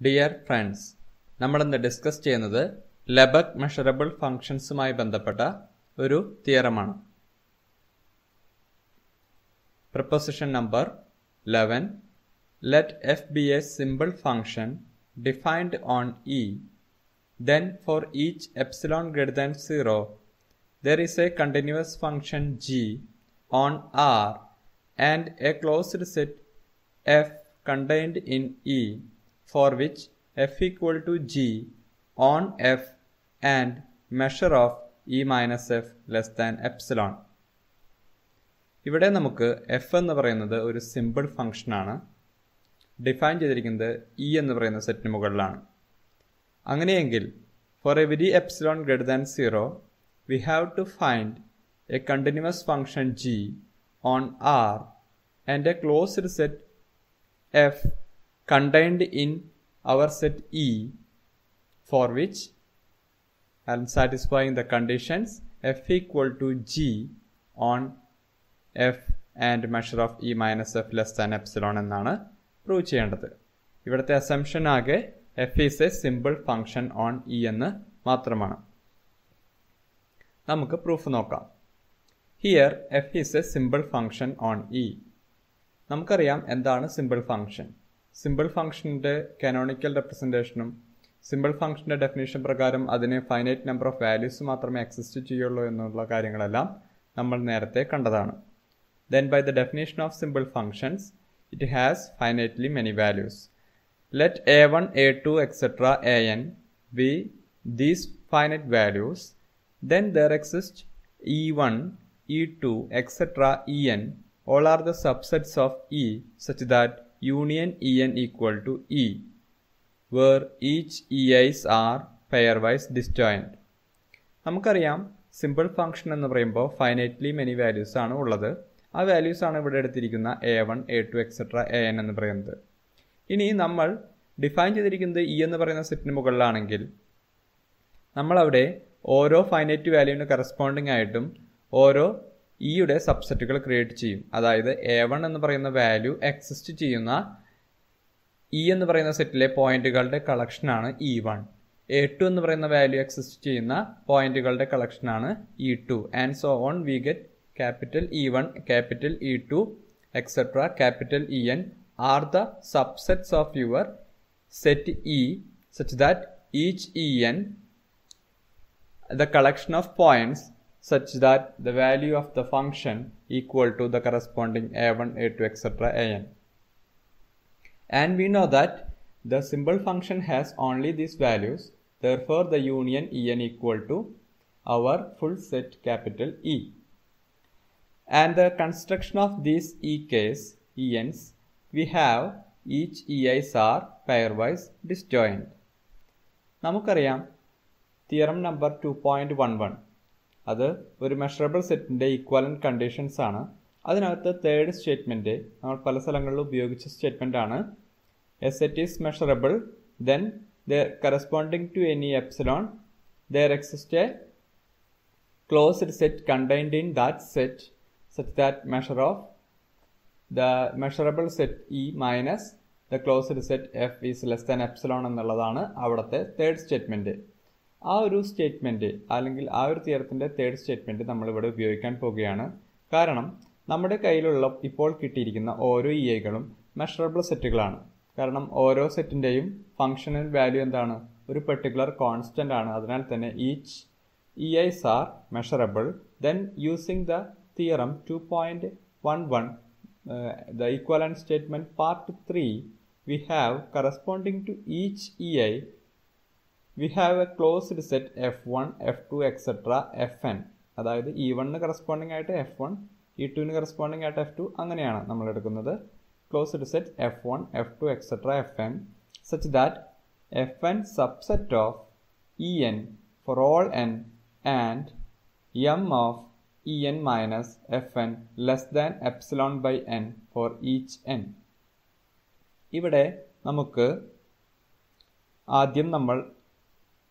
Dear friends, നമ്മളിന്ന് discuss ചെയ്യുന്നത് ലെബക് measurable ഫങ്ഷൻസുമായി ബന്ധപ്പെട്ട ഒരു തിയറമാണ്. Proposition number 11. Let f be a simple function defined on E. Then for each epsilon greater than 0, there is a continuous function g on R and a closed set f contained in E, for which f equal to g on f and measure of E minus f less than epsilon. ഇവിടെ നമുക്ക് F എന്ന് പറയുന്നത് ഒരു simple ഫംഗ്ഷനാണ്. Define ചെയ്തിരിക്കുന്നത് E എന്ന് പറയുന്ന സെറ്റിന് മുകളിലാണ്. അങ്ങനെയെങ്കിൽ for every epsilon greater than 0 we have to find a continuous function G on R and a closed set F contained in our set E, for which and satisfying the conditions f equal to g on f and measure of E minus f less than epsilon എന്നാണ് prove ചെയ്യേണ്ടത്. ഇവിടുത്തെ assumption ആകെ f is a simple function on E എന്ന് മാത്രമാണ്. നമുക്ക് proof നോക്കാം. Here f is a simple function on E. നമുക്കറിയാം എന്താണ് സിമ്പിൾ ഫംഗ്ഷൻ. സിമ്പിൾ ഫംഗ്ഷൻ്റെ കാനോണിക്കൽ റെപ്രസെൻറ്റേഷനും സിമ്പിൾ ഫംഗ്ഷൻ്റെ ഡെഫിനേഷൻ പ്രകാരം അതിന് ഫൈനൈറ്റ് നമ്പർ ഓഫ് വാല്യൂസ് മാത്രമേ എക്സിസ്റ്റ് ചെയ്യുള്ളൂ എന്നുള്ള കാര്യങ്ങളെല്ലാം നമ്മൾ നേരത്തെ കണ്ടതാണ്. Then by the definition of simple functions it has finitely many values. Let a1 a2 etcetera an be these finite values, then there exist e1 e2 etc en, all are the subsets of E such that union En equal to E, where each EI's are pairwise disjoint. നമുക്കറിയാം simple function എന്ന് പറയുമ്പോൾ finitely many values ആണ് ഉള്ളത്. ആ values ആണ് ഇവിടെ എടുത്തിരിക്കുന്ന a1 a2 etcetera an എന്ന് പറയുന്നത്. ഇനി നമ്മൾ ഡിഫൈൻ ചെയ്തിരിക്കുന്നത് ഇ എന്ന് പറയുന്ന സെറ്റിന് മുകളിലാണെങ്കിൽ നമ്മളവിടെ ഓരോ ഫൈനൈറ്റ് വാല്യൂവിന് കറസ്പോണ്ടിങ് ആയിട്ടും ഓരോ ഇയുടെ സബ്സെറ്റുകൾ ക്രിയേറ്റ് ചെയ്യും. അതായത് a1 എന്ന് പറയുന്ന വാല്യൂ എക്സിസ്റ്റ് ചെയ്യുന്ന ഇ എന്ന് പറയുന്ന സെറ്റിലെ പോയിന്റുകളുടെ കളക്ഷനാണ് e1. a2 എന്ന് പറയുന്ന വാല്യൂ എക്സിസ്റ്റ് ചെയ്യുന്ന പോയിന്റുകളുടെ കളക്ഷനാണ് e2 and so on. We get capital e1 capital e2 etcetera capital en are the subsets of your set E such that each en the collection of points such that the value of the function equal to the corresponding a1 a2 etc an. And we know that the simple function has only these values, therefore the union En equal to our full set capital E. And the construction of these E case Ens, we have each EI's are pairwise disjoint. നമുക്കറിയാം theorem number 2.11 അത് ഒരു measurable സെറ്റിൻ്റെ equivalent conditions ആണ്. അതിനകത്ത് third statement നമ്മൾ പല സ്ഥലങ്ങളിലും ഉപയോഗിച്ച സ്റ്റേറ്റ്മെൻ്റ് ആണ്. A set is measurable then corresponding to any epsilon there exist a closed set contained in that set such that measure of the measurable set E minus the closed set F is less than epsilon എന്നുള്ളതാണ് അവിടുത്തെ third statement. ആ ഒരു statement അല്ലെങ്കിൽ ആ ഒരു തിയറത്തിൻ്റെ third statement നമ്മളിവിടെ ഉപയോഗിക്കാൻ പോവുകയാണ്. കാരണം നമ്മുടെ കയ്യിലുള്ള ഇപ്പോൾ കിട്ടിയിരിക്കുന്ന ഓരോ ഇ ഐകളും മെഷറബിൾ സെറ്റുകളാണ്. കാരണം ഓരോ സെറ്റിൻ്റെയും ഫങ്ഷണൽ വാല്യൂ എന്താണ്? ഒരു പെർട്ടിക്കുലർ കോൺസ്റ്റൻ്റ് ആണ്. അതിനാൽ തന്നെ each E ice R measurable. Then using the theorem 2.11 the equivalent statement part 3, we have corresponding to each EI we have a closed set f1 f2 etc fn. അതായത് e1 corresponding ആയിട്ട് f1 e2 corresponding ആയിട്ട് f2 അങ്ങനെയാണ് നമ്മൾ എടുക്കുന്നത്. Closed set f1 f2 etc fn such that fn subset of en for all n and m of en minus fn less than epsilon by n for each n. ഇവിടെ നമുക്ക് ആദ്യം നമ്മൾ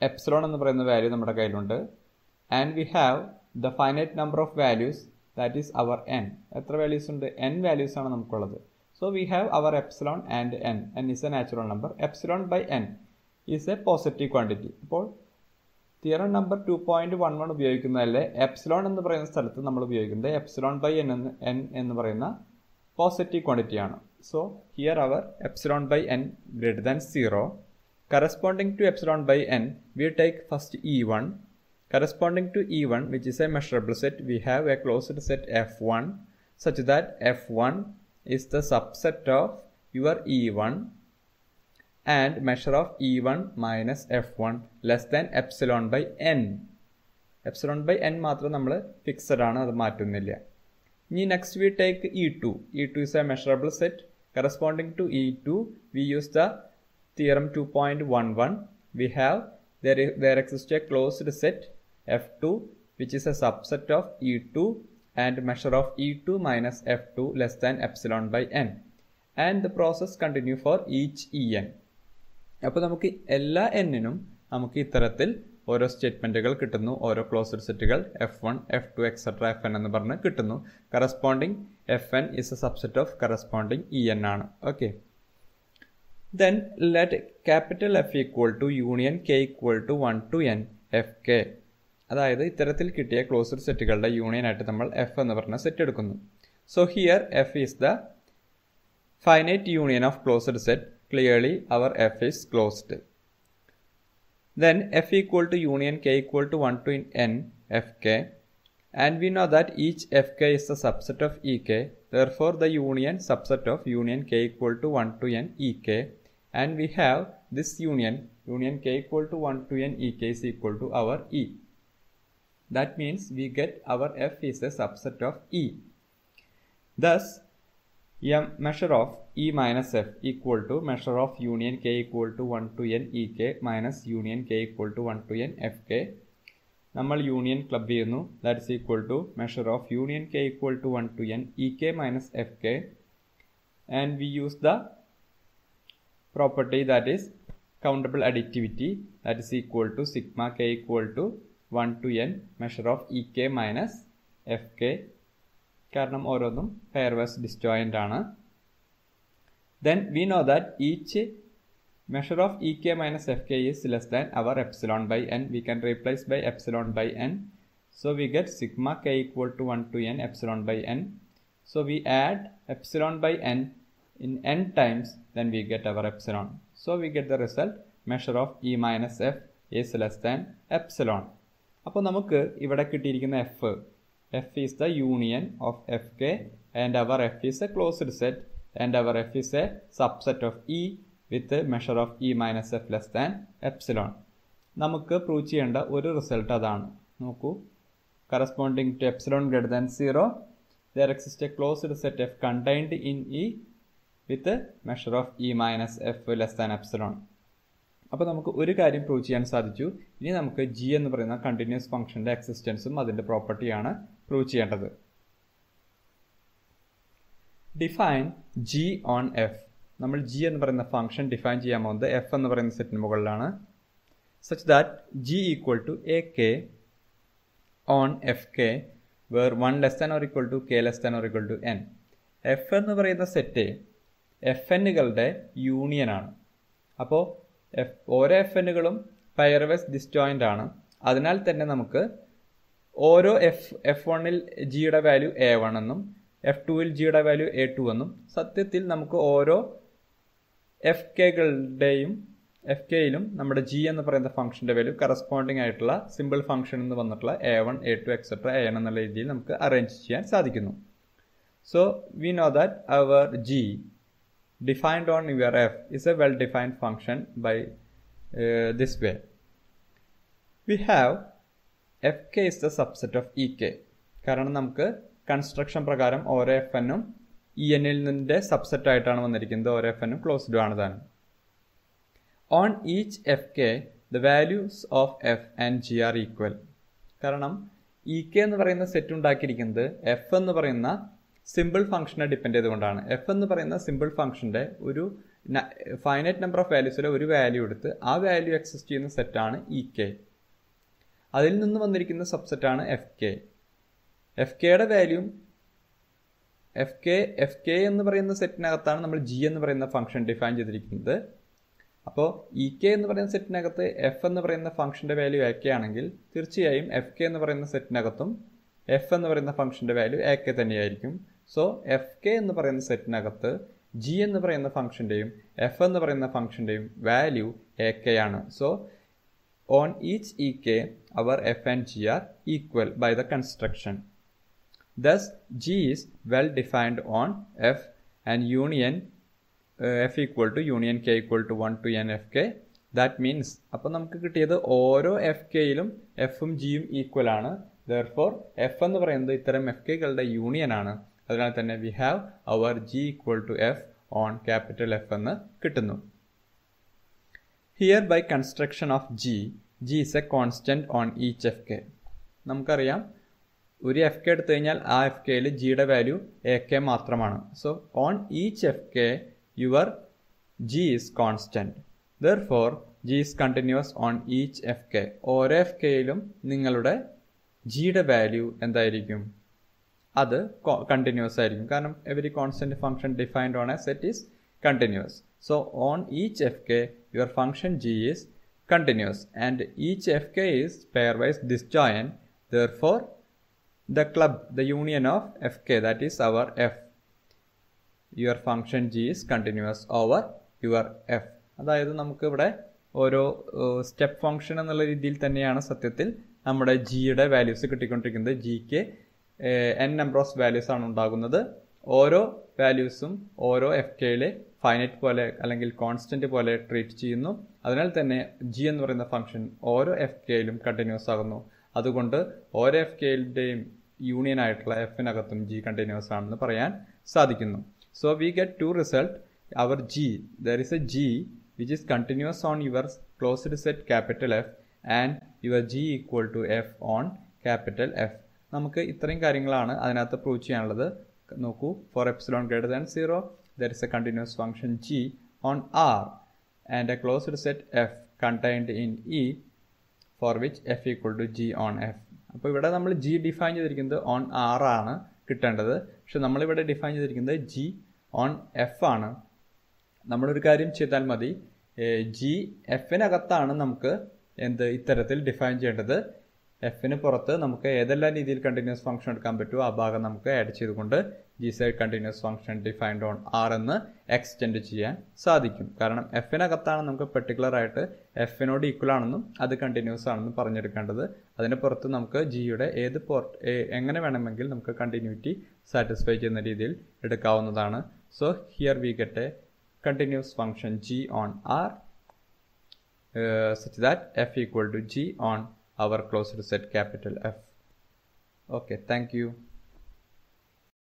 epsilon എന്ന് പറയുന്ന value നമ്മുടെ കയ്യിലുണ്ട്. And we have the finite number of values that is our n. എത്ര values ഉണ്ട്? n വാല്യൂസ് ആണ് നമുക്കുള്ളത്. So we have our epsilon and n. N is a natural number. Epsilon by n is a positive quantity. അപ്പോൾ theorem number 2.11 ഉപയോഗിക്കുന്നതല്ലേ epsilon എന്ന് പറയുന്ന സ്ഥലത്ത് നമ്മൾ ഉപയോഗിക്കുന്നത് എപ്സിലോൺ ബൈ എൻ എന്ന് പറയുന്ന പോസിറ്റീവ് ക്വാണ്ടിറ്റി ആണ്. So here our epsilon by N greater than 0. Corresponding to epsilon by n, we take first E1. Corresponding to E1, which is a measurable set, we have a closed set F1 such that F1 is the subset of your E1 and measure of E1 minus F1 less than epsilon by n. Epsilon by n മാത്രം നമ്മൾ fixed ആണ്, അത് മാറ്റുന്നില്ല. ഇനി next we take E2. E2 is a measurable set. Corresponding to E2, we use the theorem 2.11. We have there exists a closed set F2 which is a subset of E2 and measure of E2 minus F2 less than epsilon by n, and the process continue for each En. അപ്പോൾ നമുക്ക് എല്ലാ എന്നിനും നമുക്ക് ഇത്തരത്തിൽ ഓരോ സ്റ്റേറ്റ്മെൻറ്റുകൾ കിട്ടുന്നു, ഓരോ closed സെറ്റുകൾ F1, F2, etcetera Fn എന്ന് പറഞ്ഞ് കിട്ടുന്നു. Corresponding Fn is a subset of corresponding En ആണ്. Okay, then let capital F equal to union K equal to 1 to n Fk. അതായത് ഇത്തരത്തിൽ കിട്ടിയ ക്ലോസ്ഡ് സെറ്റുകളുടെ യൂണിയൻ ആയിട്ട് നമ്മൾ F എന്ന് പറഞ്ഞ സെറ്റ് എടുക്കുന്നു. So here F is the finite union of closed set. Clearly our F is closed. Then F equal to union K equal to 1 to n Fk, and we know that each Fk is the subset of Ek. Therefore the union subset of union K equal to 1 to n Ek, and we have this union K equal to 1 to n Ek is equal to our E. That means we get our F is a subset of E. Thus measure of E minus F equal to measure of union K equal to 1 to n Ek minus union K equal to 1 to n Fk. നമ്മൾ union club ചെയ്യുന്നു, that is equal to measure of union K equal to 1 to n Ek minus Fk, and we use the property that is countable additivity, that is equal to sigma K equal to 1 to n measure of Ek minus Fk, കാരണം ഓരോന്നും pairwise disjoint ആണ്. Then we know that each measure of Ek minus Fk is less than our epsilon by n. We can replace by epsilon by n. So we get sigma K equal to 1 to n epsilon by n. So we add epsilon by n in n times, then we get our epsilon. So we get the result measure of E minus F is less than epsilon. അപ്പോൾ നമുക്ക് ഇവിടെ കിട്ടിയിരിക്കുന്ന F is the union of Fk, and our F is a closed set, and our F is a subset of E with a measure of E minus F less than epsilon. നമുക്ക് prove ചെയ്യേണ്ട ഒരു result അതാണ്. നോക്കൂ, corresponding to epsilon greater than 0, there exists a closed set F contained in E with a measure of E minus F less than epsilon. അപ്പോൾ നമുക്ക് ഒരു കാര്യം prove ചെയ്യാൻ സാധിച്ചു. ഇനി നമുക്ക് G എന്ന് പറയുന്ന കണ്ടിന്യൂസ് ഫംഗ്ഷൻ്റെ എക്സിസ്റ്റൻസും അതിൻ്റെ പ്രോപ്പർട്ടിയാണ് പ്രൂവ് ചെയ്യേണ്ടത്. Define G on F. നമ്മൾ G എന്ന് പറയുന്ന ഫംഗ്ഷൻ ഡിഫൈൻ ചെയ്യാൻ പോകുന്നത് F എന്ന് പറയുന്ന സെറ്റിന് മുകളിലാണ്. Such that G equal to AK on Fk where 1 less than or equal to K less than or equal to n. F എന്ന് പറയുന്ന സെറ്റ് Fnകളുടെ യൂണിയനാണ്. അപ്പോൾ ഓരോ Fnകളും പെയർവൈസ് ഡിസ്ജോയിന്റ് ആണ്. അതിനാൽ തന്നെ നമുക്ക് ഓരോ F1ൽ ജിയുടെ വാല്യൂ A1 എന്നും F2ൽ ജിയുടെ വാല്യൂ A2 എന്നും, സത്യത്തിൽ നമുക്ക് ഓരോ Fkയിലും നമ്മുടെ G എന്ന് പറയുന്ന ഫംഗ്ഷൻ്റെ വാല്യൂ കറസ്പോണ്ടിങ് ആയിട്ടുള്ള സിമ്പിൾ ഫംഗ്ഷൻ എന്ന് വന്നിട്ടുള്ള A1, A2, എക്സെട്ര AN എന്നുള്ള രീതിയിൽ നമുക്ക് അറേഞ്ച് ചെയ്യാൻ സാധിക്കുന്നു. So we know that our G defined on your F is a well-defined function by this way. We have Fk is the subset of Ek. കാരണം നമുക്ക് construction പ്രകാരം ഓരോ Fnഉം Enൽ നിന്റെ സബ്സെറ്റ് ആയിട്ടാണ് വന്നിരിക്കുന്നത്. ഓരോ Fnഉം ക്ലോസ്ഡ് ആണ് താനും. On each Fk, the values of F and G are equal. കാരണം Ek എന്ന് പറയുന്ന സെറ്റ് ഉണ്ടാക്കിയിരിക്കുന്നത് F എന്ന് പറയുന്ന സിമ്പിൾ ഫംഗ്ഷനെ ഡിപ്പെൻഡ് ചെയ്തുകൊണ്ടാണ്. F എന്ന് പറയുന്ന സിമ്പിൾ ഫംഗ്ഷൻ്റെ ഒരു ഫൈനൈറ്റ് നമ്പർ ഓഫ് വാല്യൂസിലെ ഒരു വാല്യൂ എടുത്ത് ആ വാല്യൂ എക്സിസ്റ്റ് ചെയ്യുന്ന സെറ്റാണ് Ek. അതിൽ നിന്ന് വന്നിരിക്കുന്ന സബ്സെറ്റാണ് Fk. Fkയുടെ വാല്യൂ എഫ് കെ എന്ന് പറയുന്ന സെറ്റിനകത്താണ് നമ്മൾ ജി എന്ന് പറയുന്ന ഫംഗ്ഷൻ ഡിഫൈൻ ചെയ്തിരിക്കുന്നത്. അപ്പോൾ ഇ കെ എന്ന് പറയുന്ന സെറ്റിനകത്ത് എഫ് എന്ന് പറയുന്ന ഫംഗ്ഷൻ്റെ വാല്യൂ എ കെ ആണെങ്കിൽ തീർച്ചയായും എഫ് കെ എന്ന് പറയുന്ന സെറ്റിനകത്തും എഫ് എന്ന് പറയുന്ന ഫംഗ്ഷൻ്റെ വാല്യൂ എ കെ തന്നെയായിരിക്കും. സോ എഫ് കെ എന്ന് പറയുന്ന സെറ്റിനകത്ത് ജി എന്ന് പറയുന്ന ഫംഗ്ഷൻ്റെയും എഫ് എന്ന് പറയുന്ന ഫംഗ്ഷൻ്റെയും വാല്യൂ എ കെ ആണ്. So on each ek our f and g are equal by the construction. Thus g is well defined on f and union f equal to union k equal to 1 to n fk. That means അപ്പോൾ നമുക്ക് കിട്ടിയത് ഓരോ F കെയിലും എഫും ജിയും equal ആണ്. therefore F എന്ന് പറയുന്നത് ഇത്തരം എഫ് കെകളുടെ യൂണിയൻ ആണ്. അതിനാൽ തന്നെ we have our g equal to f on capital F എന്ന് കിട്ടുന്നു. Here by construction of g is a constant on each fk. നമുക്കറിയാം ഒരു എഫ് കെ എടുത്തു കഴിഞ്ഞാൽ ആ എഫ് കെയിൽ ജിയുടെ വാല്യൂ എ കെ മാത്രമാണ്. So on each F K your G is constant. Therefore G is continuous on each F K. ഓരോ F കെയിലും നിങ്ങളുടെ ജിയുടെ വാല്യൂ എന്തായിരിക്കും? അത് കണ്ടിന്യൂസ് ആയിരിക്കും. കാരണം every constant function defined on A set is continuous. So on each fk your function g is continuous and each fk is pairwise disjoint. Therefore the union of fk, that is our f, your function g is continuous over your f. അതായത് നമുക്ക് ഇവിടെ ഓരോ step function എന്നുള്ള രീതിയിൽ തന്നെയാണ് സത്യത്തിൽ നമ്മുടെ ജിയുടെ വാല്യൂസ് കിട്ടിക്കൊണ്ടിരിക്കുന്നത്. ജിക്ക് n നമ്പർ ഓഫ് വാല്യൂസ് ആണ് ഉണ്ടാകുന്നത്. ഓരോ വാല്യൂസും ഓരോ എഫ് കെയിലെ ഫൈനൈറ്റ് പോലെ അല്ലെങ്കിൽ കോൺസ്റ്റന്റ് പോലെ ട്രീറ്റ് ചെയ്യുന്നു. അതിനാൽ തന്നെ ജി എന്ന് പറയുന്ന ഫംഗ്ഷൻ ഓരോ എഫ് കെയിലും കണ്ടിന്യൂസ് ആകുന്നു. അതുകൊണ്ട് ഓരോ എഫ് കെയിൻ്റെയും യൂണിയൻ ആയിട്ടുള്ള എഫിനകത്തും ജി കണ്ടിന്യൂസ് ആണെന്ന് പറയാൻ സാധിക്കുന്നു. So we get to result. Our G, there is a G which is continuous on your closed set capital F and your G equal to F on capital F. നമുക്ക് ഇത്രയും കാര്യങ്ങളാണ് അതിനകത്ത് prove ചെയ്യാനുള്ളത്. നോക്കൂ, for epsilon greater than 0 there is a continuous function g on R and a closed set f contained in E for which f equal to g on f. അപ്പോൾ ഇവിടെ നമ്മൾ g define ചെയ്തിരിക്കുന്നത് on R ആണ് കിട്ടേണ്ടത്. പക്ഷെ നമ്മളിവിടെ define ചെയ്തിരിക്കുന്നത് g on f ആണ്. നമ്മളൊരു കാര്യം ചെയ്താൽ മതി, g എഫിനകത്താണ് നമുക്ക് ഇത്തരത്തിൽ ഡിഫൈൻ ചെയ്യേണ്ടത്. എഫിന് പുറത്ത് നമുക്ക് ഏതെല്ലാം രീതിയിൽ കണ്ടിന്യൂസ് ഫംഗ്ഷൻ എടുക്കാൻ പറ്റുമോ ആ ഭാഗം നമുക്ക് ആഡ് ചെയ്തുകൊണ്ട് G side continuous function defined on R എന്ന് എക്സ്റ്റെൻഡ് ചെയ്യാൻ സാധിക്കും. കാരണം എഫിനകത്താണ് നമുക്ക് പെർട്ടിക്കുലർ ആയിട്ട് എഫിനോട് ഈക്വൽ ആണെന്നും അത് കണ്ടിന്യൂസ് ആണെന്നും പറഞ്ഞെടുക്കേണ്ടത്. അതിന് പുറത്ത് നമുക്ക് ജിയുടെ ഏത് എങ്ങനെ വേണമെങ്കിൽ നമുക്ക് കണ്ടിന്യൂറ്റി സാറ്റിസ്ഫൈ ചെയ്യുന്ന രീതിയിൽ എടുക്കാവുന്നതാണ്. So here we get a continuous function G on R such that f equal to g on our closed set capital F. Okay, thank you.